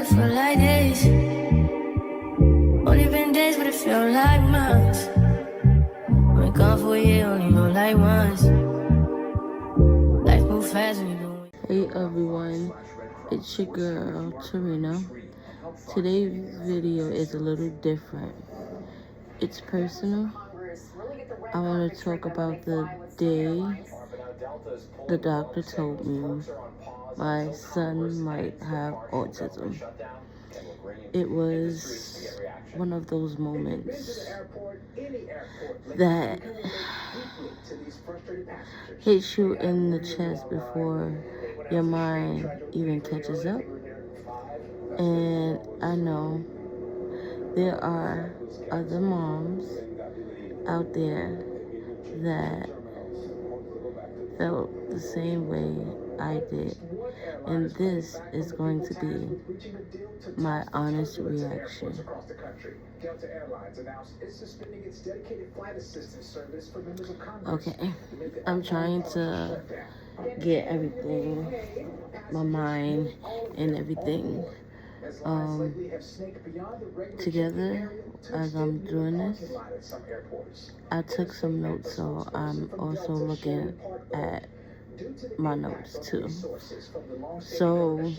it feel like days. Only been days, but it feel like months. Been gone for a year, only know like once. Life move fast when you doing. Hey everyone, it's your girl Tarina. Today's video is a little different. It's personal. I want to talk about the day the doctor told me my son might have autism. It was one of those moments that hits you in the chest before your mind even catches up. And I know there are other moms out there that felt the same way I did. And this is going to be my honest reaction. Okay, I'm trying to get everything, my mind and everything together as I'm doing this. I took some notes, so I'm also looking at my notes too. So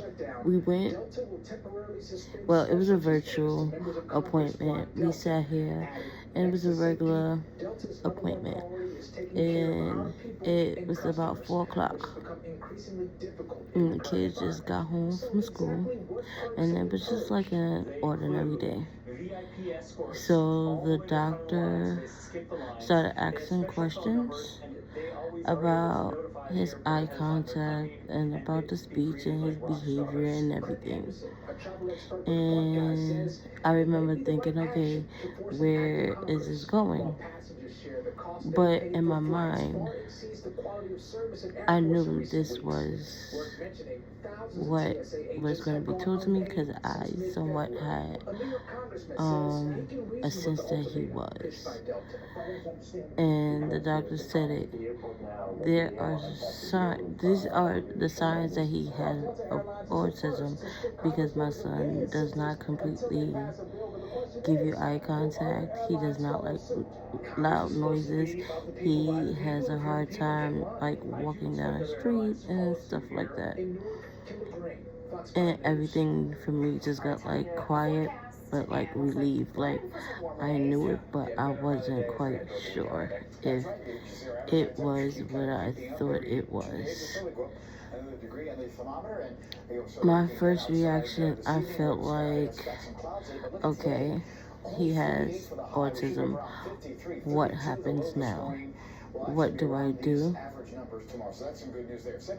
we went, well, it was a virtual appointment. We sat here and it was a regular appointment, and it was about 4 o'clock, and the kids just got home from school, and it was just like an ordinary day. So the doctor started asking questions about his eye contact and about the speech and his behavior and everything. And I remember thinking, okay, where is this going? But in my mind, I knew this was what was going to be told to me because I somewhat had a sense that he was. And the doctor said it. There are these are the signs that he has of autism, because my son does not completely give you eye contact. He does not like loud noises. He has a hard time like walking down the street and stuff like that. And everything for me just got like quiet, but like relieved. Like I knew it, but I wasn't quite sure if it was what I thought it was. My first reaction, I felt like, okay, he has autism. What happens now? What do I do?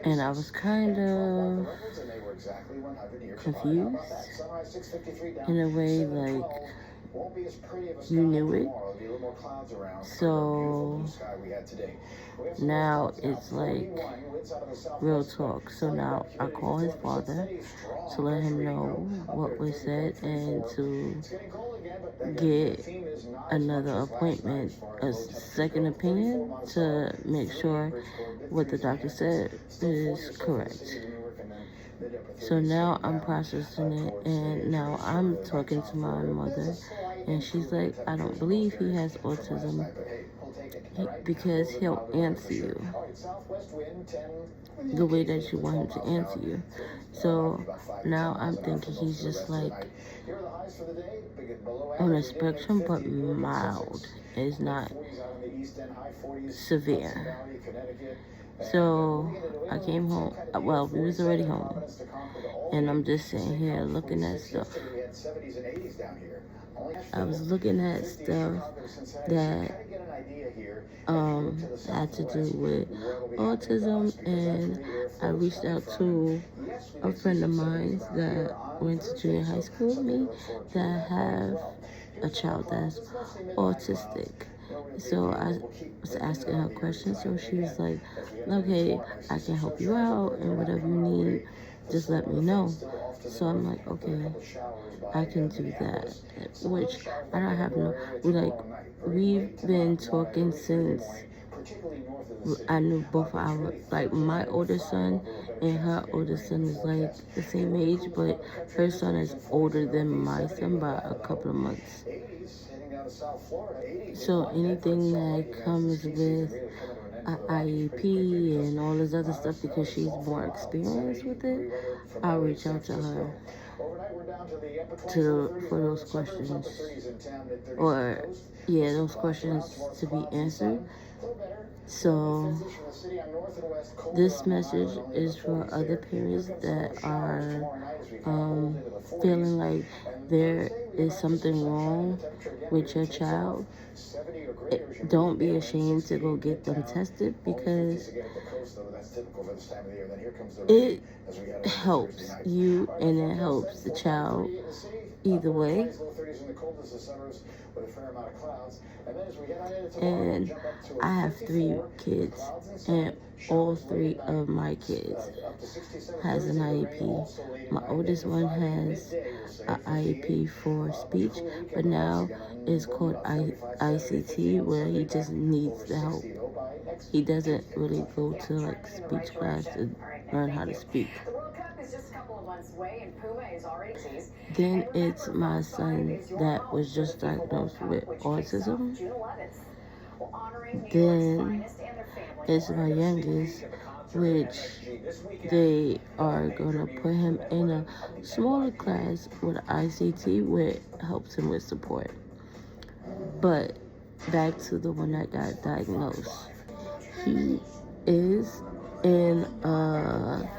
And I was kind of confused in a way, like you knew it. So now it's like real talk. So now I call his father to let him know what was said and to get another appointment, a second opinion, to make sure what the doctor said is correct. So now I'm processing it, and now I'm talking to my mother, and she's like, I don't believe he has autism because he'll answer you the way that you want him to answer you. So now I'm thinking he's just like on a spectrum, but mild. It's not severe. So I came home. Well, we was already home, and I'm just sitting here looking at stuff. I was looking at stuff that had to do with autism, and I reached out to a friend of mine that went to junior high school with me that have a child that's autistic. So I was asking her questions, so she was like, okay, I can help you out, and whatever you need, just let me know. So I'm like, okay, I can do that. Which I don't have no, we've been talking since I knew both our, like, my oldest son and her oldest son is like the same age, but her son is older than my son by a couple of months. So anything that comes with an IEP and all this other stuff, because she's more experienced with it, I'll reach out to her for those questions, or those questions to be answered. So this message is for other parents that are feeling like there is something wrong with your child. Don't be ashamed to go get them tested, because it helps you and it helps the child either way. And I have 3 kids, and all 3 of my kids has an IEP. My oldest one has an IEP for speech, but now it's called ICT, where he just needs the help. He doesn't really go to like speech class to learn how to speak. Then it's my son that was just diagnosed with autism. Then it's my youngest, which they are going to put him in a smaller class with ICT, where it helps him with support. But back to the one that got diagnosed. He is in a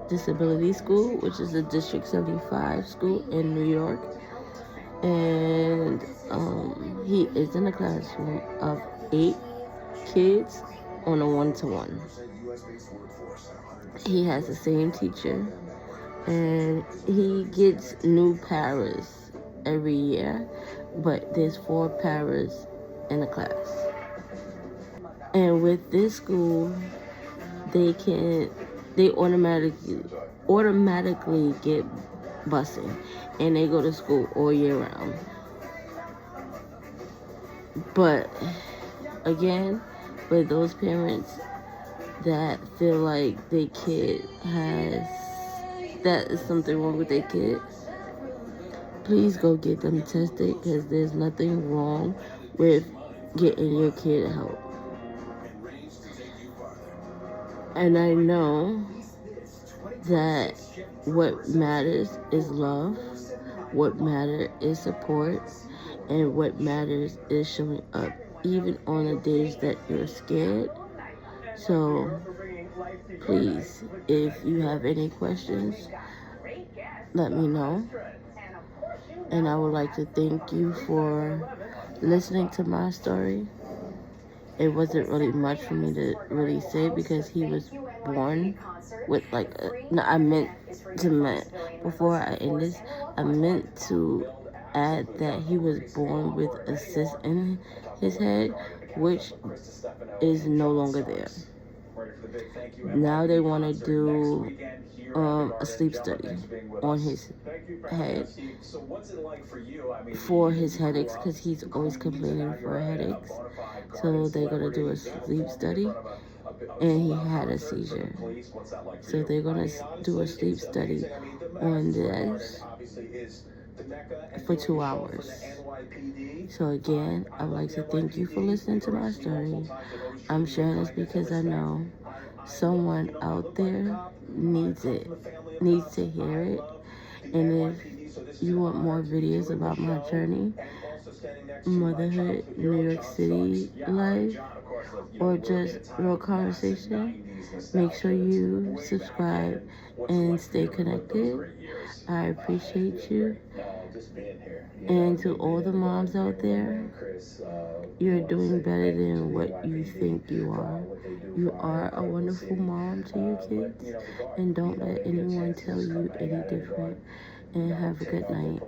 disability school, which is a District 75 school in New York. And he is in a classroom of 8 kids on a 1-to-1. He has the same teacher, and he gets new paras every year, but there's 4 paras in the class. And with this school, they automatically get busing, and they go to school all year round. But again, for those parents that feel like their kid that is something wrong with their kid, please go get them tested, because there's nothing wrong with getting your kid help. And I know that what matters is love, what matters is support, and what matters is showing up, even on the days that you're scared. So please, if you have any questions, let me know. And I would like to thank you for listening to my story. It wasn't really much for me to really say, because he was born with before I end this, I meant to add that he was born with a cyst in his head, which is no longer there. Now they want to do a sleep study on his head for his headaches, because he's always complaining for headaches. So they're going to do a sleep study, and he had a seizure. So they're going to do a sleep study on this for 2 hours. So again, I would like to thank you for listening to my story. I'm sharing this because I know someone out there needs to hear it. And if you want more videos about my journey, motherhood, New York City life, or just real conversation, make sure you subscribe and stay connected. I appreciate you. And to all the moms out there, you're doing better than what you think you are. You are a wonderful mom to your kids, and don't let anyone tell you any different. And have a good night.